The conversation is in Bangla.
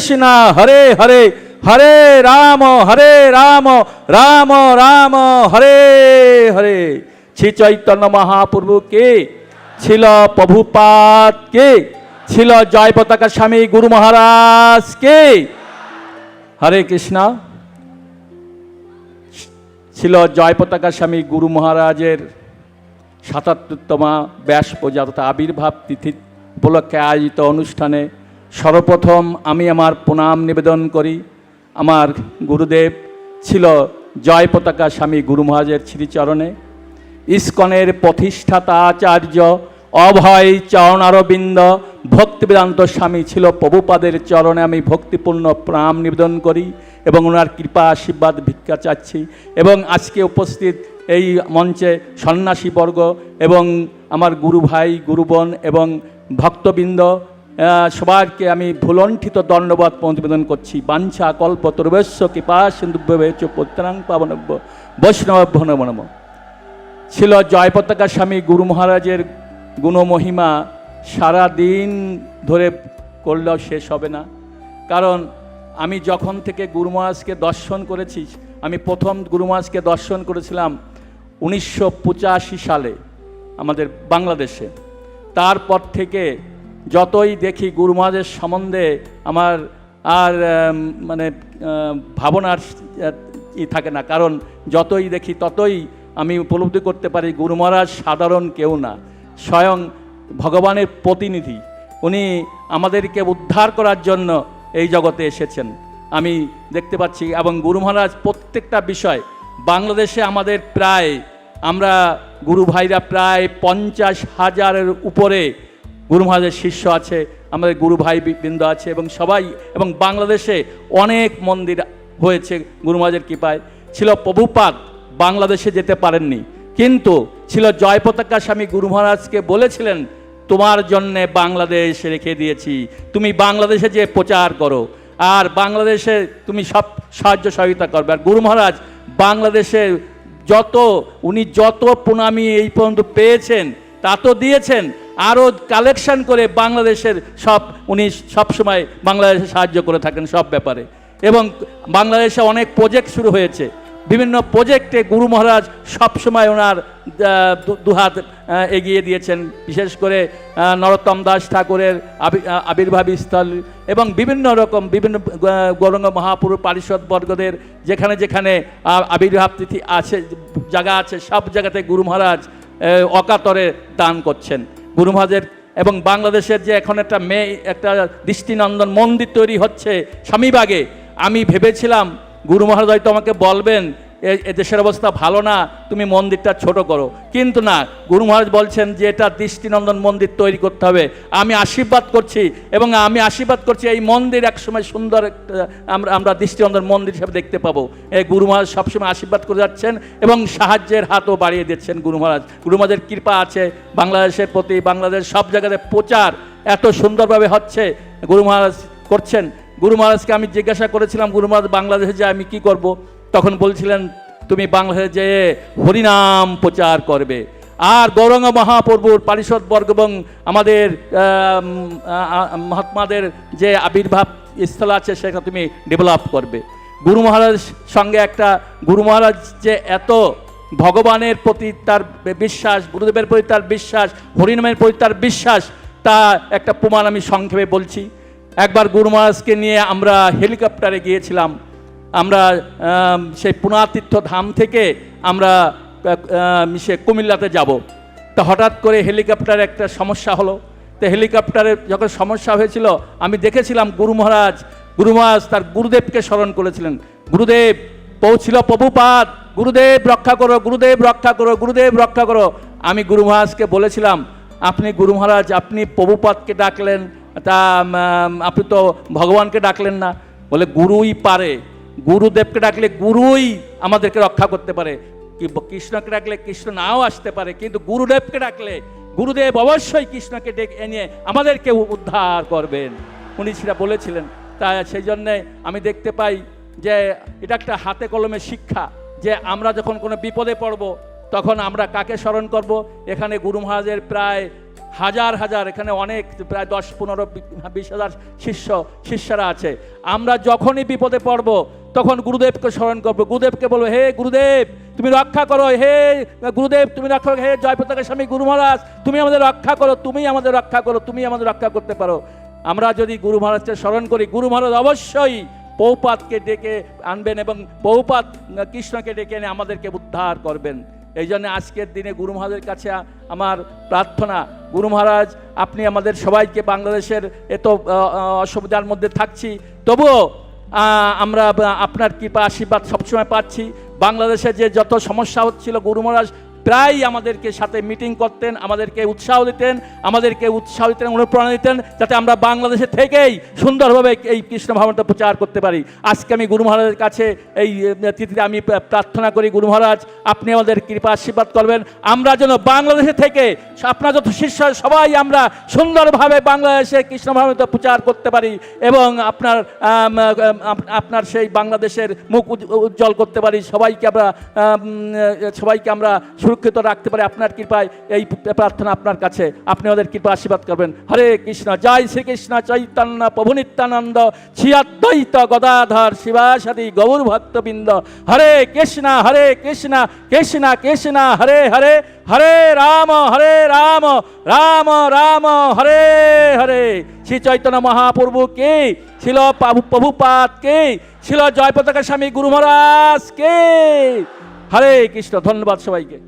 কৃষ্ণ হরে হরে হরে রাম রাম রাম হরে হরে। শ্রী চৈতন্য মহাপ্রভু কে ছিল, প্রভুপাদ কে ছিল, জয় পতাকা স্বামী গুরু মহারাজ কে। হরে কৃষ্ণ। ছিল জয় পতাকা স্বামী গুরু মহারাজের ৭৭তমা ব্যাস পূজা তথা আবির্ভাব তিথি উপলক্ষে আয়োজিত অনুষ্ঠানে সর্বপ্রথম আমি আমার প্রণাম নিবেদন করি। আমার গুরুদেব ছিল জয় পতাকা স্বামী গুরু মহারাজের শ্রীচরণে। ইস্কনের প্রতিষ্ঠাতা আচার্য অভয় চরণারবিন্দ ভক্তিবেদান্ত স্বামী ছিল প্রভুপাদের চরণে আমি ভক্তিপূর্ণ প্রণাম নিবেদন করি এবং ওনার কৃপা আশীর্বাদ ভিক্ষা চাচ্ছি। এবং আজকে উপস্থিত এই মঞ্চে সন্ন্যাসীবর্গ এবং আমার গুরু ভাই গুরুবন এবং ভক্তবৃন্দ সবাইকে আমি ভুলণ্ঠিত দণ্ডবাদ নিবেদন করছি। বাঞ্ছা কল্প তরুবেশ্য কৃপা সিন্ধুভ্য পত্রাং পাবনব্য বৈষ্ণব নমো নমঃ। ছিল জয় পতাকা স্বামী গুরু মহারাজের গুণমহিমা সারা দিন ধরে করলেও শেষ হবে না। কারণ আমি যখন থেকে গুরু মহারাজকে দর্শন করেছি, আমি প্রথম গুরু মহারাজকে দর্শন করেছিলাম 1985 সালে আমাদের বাংলাদেশে। তারপর থেকে যতই দেখি গুরু মহারাজের সম্বন্ধে আমার আর মানে ভাবনার থাকে না। কারণ যতই দেখি ততই আমি উপলব্ধি করতে পারি গুরু মহারাজ সাধারণ কেউ না, স্বয়ং ভগবানের প্রতিনিধি। উনি আমাদেরকে উদ্ধার করার জন্য এই জগতে এসেছেন আমি দেখতে পাচ্ছি। এবং গুরু মহারাজ প্রত্যেকটা বিষয় বাংলাদেশে আমাদের প্রায় আমরা গুরু ভাইরা প্রায় 50,000-এর উপরে গুরু মহারাজের শিষ্য আছে, আমাদের গুরু ভাই বৃন্দ আছে এবং সবাই, এবং বাংলাদেশে অনেক মন্দির হয়েছে গুরু মহারাজের কৃপায়। ছিল প্রভুপাদ বাংলাদেশে যেতে পারেননি, কিন্তু ছিল জয় পতাকা স্বামী গুরু মহারাজকে বলেছিলেন তোমার জন্যে বাংলাদেশ রেখে দিয়েছি, তুমি বাংলাদেশে যে প্রচার করো আর বাংলাদেশে তুমি সব সাহায্য সহযোগিতা করবে। আর গুরু মহারাজ বাংলাদেশে উনি যত প্রণামী এই পর্যন্ত পেয়েছেন তা তো দিয়েছেন, আরও কালেকশন করে বাংলাদেশের উনি সবসময় বাংলাদেশে সাহায্য করে থাকেন সব ব্যাপারে। এবং বাংলাদেশে অনেক প্রজেক্ট শুরু হয়েছে, বিভিন্ন প্রজেক্টে গুরু মহারাজ সবসময় ওনার দুহাত এগিয়ে দিয়েছেন। বিশেষ করে নরোত্তম দাস ঠাকুরের আবির্ভাব স্থল এবং বিভিন্ন রকম বিভিন্ন গৌরাঙ্গ মহাপুরুষ পারিষদ বর্গদের যেখানে যেখানে আবির্ভাব তিথি আছে জায়গা আছে সব জায়গাতে গুরু মহারাজ অকাতরে দান করছেন। গুরু মহারাজের এবং বাংলাদেশের যে এখন একটা দৃষ্টিনন্দন মন্দির তৈরি হচ্ছে স্বামীবাগে, আমি ভেবেছিলাম গুরু মহারাজ হয়তো আমাকে বলবেন এ দেশের অবস্থা ভালো না, তুমি মন্দিরটা ছোট করো, কিন্তু না, গুরু মহারাজ বলছেন যে এটা দৃষ্টিনন্দন মন্দির তৈরি করতে হবে। আমি আশীর্বাদ করছি এবং আমি আশীর্বাদ করছি এই মন্দির একসময় সুন্দর আমরা দৃষ্টিনন্দন মন্দির হিসেবে দেখতে পাবো। এই গুরু মহারাজ সবসময় আশীর্বাদ করে যাচ্ছেন এবং সাহায্যের হাতও বাড়িয়ে দিচ্ছেন গুরু মহারাজ। গুরু মহারাজের কৃপা আছে বাংলাদেশের প্রতি, বাংলাদেশ সব জায়গাতে প্রচার এত সুন্দরভাবে হচ্ছে, গুরু মহারাজ করছেন। গুরু মহারাজকে আমি জিজ্ঞাসা করেছিলাম গুরু মহারাজ বাংলাদেশে যে আমি কি করব, তখন বলছিলেন তুমি বাংলাদেশে যেয়ে হরিনাম প্রচার করবে আর গৌরাঙ্গ মহাপ্রভুর পারিষদ বর্গ এবং আমাদের মহাত্মাদের যে আবির্ভাব স্থল আছে সেটা তুমি ডেভেলপ করবে। গুরু মহারাজ সঙ্গে গুরু মহারাজ যে এত ভগবানের প্রতি তার বিশ্বাস, গুরুদেবের প্রতি তার বিশ্বাস, হরিনামের প্রতি তার বিশ্বাস, তা একটা প্রমাণ আমি সংক্ষেপে বলছি। একবার গুরু মহারাজকে নিয়ে আমরা হেলিকপ্টারে গিয়েছিলাম। আমরা সেই পুনাতীর্থ ধাম থেকে আমরা সে কুমিল্লাতে যাব। তো হঠাৎ করে হেলিকপ্টারে একটা সমস্যা হলো। তো হেলিকপ্টারে যখন সমস্যা হয়েছিল আমি দেখেছিলাম গুরু মহারাজ তার গুরুদেবকে স্মরণ করেছিলেন। গুরুদেব পৌঁছিল প্রভুপাদ, গুরুদেব রক্ষা করো, গুরুদেব রক্ষা করো, গুরুদেব রক্ষা করো। আমি গুরু মহারাজকে বলেছিলাম আপনি গুরু মহারাজ আপনি প্রভুপাদকে ডাকলেন, তা আপনি তো ভগবানকে ডাকলেন না। বলে গুরুই পারে, গুরুদেবকে ডাকলে গুরুই আমাদেরকে রক্ষা করতে পারে। কৃষ্ণকে ডাকলে কৃষ্ণ নাও আসতে পারে, কিন্তু গুরুদেবকে ডাকলে গুরুদেব অবশ্যই কৃষ্ণকে ডেকে এনে আমাদেরকে উদ্ধার করবেন, উনি সেটা বলেছিলেন। তাই সেই জন্যে আমি দেখতে পাই যে এটা একটা হাতে কলমে শিক্ষা, যে আমরা যখন কোনো বিপদে পড়ব তখন আমরা কাকে স্মরণ করব। এখানে গুরু মহারাজের প্রায় হাজার হাজার, এখানে অনেক প্রায় 10-15-20 হাজার শিষ্যরা আছে। আমরা যখনই বিপদে পড়ব তখন গুরুদেবকে স্মরণ করবো, গুরুদেবকে বলবো, হে গুরুদেব তুমি রক্ষা করো, হে গুরুদেব তুমি রক্ষা করো, হে জয়পতাকা স্বামী গুরু মহারাজ তুমি আমাদের রক্ষা করো, তুমি আমাদের রক্ষা করো, তুমি আমাদের রক্ষা করতে পারো। আমরা যদি গুরু মহারাজকে স্মরণ করি, গুরু মহারাজ অবশ্যই পৌপাতকে ডেকে আনবেন এবং পৌপাত কৃষ্ণকে ডেকে এনে আমাদেরকে উদ্ধার করবেন। এই জন্য আজকের দিনে গুরু মহারাজের কাছে আমার প্রার্থনা, গুরু মহারাজ আপনি আমাদের সবাইকে, বাংলাদেশের এত অসুবিধার মধ্যে থাকছি তবুও আমরা আপনার কৃপা আশীর্বাদ সবসময় পাচ্ছি। বাংলাদেশে যে যত সমস্যা হচ্ছিল গুরু মহারাজ প্রায় আমাদেরকে সাথে মিটিং করতেন, আমাদেরকে উৎসাহ দিতেন, অনুপ্রেরণা দিতেন, যাতে আমরা বাংলাদেশে থেকেই সুন্দরভাবে এই কৃষ্ণ ভাবনাটা প্রচার করতে পারি। আজকে আমি গুরু মহারাজের কাছে এই তিথিতে আমি প্রার্থনা করি, গুরু মহারাজ আপনি আমাদের কৃপা আশীর্বাদ করবেন, আমরা যেন বাংলাদেশে থেকে আপনার যত শিষ্য সবাই আমরা সুন্দরভাবে বাংলাদেশে কৃষ্ণ ভাবনাটা প্রচার করতে পারি এবং আপনার সেই বাংলাদেশের মুখ উজ্জ্বল করতে পারি, সবাইকে আমরা সুরক্ষিত রাখতে পারে আপনার কৃপায়। এই প্রার্থনা আপনার কাছে, আপনি আমাদের কৃপা আশীর্বাদ করবেন। হরে কৃষ্ণ, জয় শ্রীকৃষ্ণ চৈতন্য প্রভু নিত্যানন্দ শ্রী অদ্বৈত গদাধর শিবাসাদি গৌর ভক্তবৃন্দ। হরে কৃষ্ণ কৃষ্ণ কৃষ্ণ হরে হরে, হরে রাম রাম রাম হরে হরে। শ্রী চৈতন্য মহাপ্রভু কে, ছিল প্রভুপাদ কে, ছিল জয়পতাকা স্বামী গুরু মহারাজ কে। হরে কৃষ্ণ। ধন্যবাদ সবাইকে।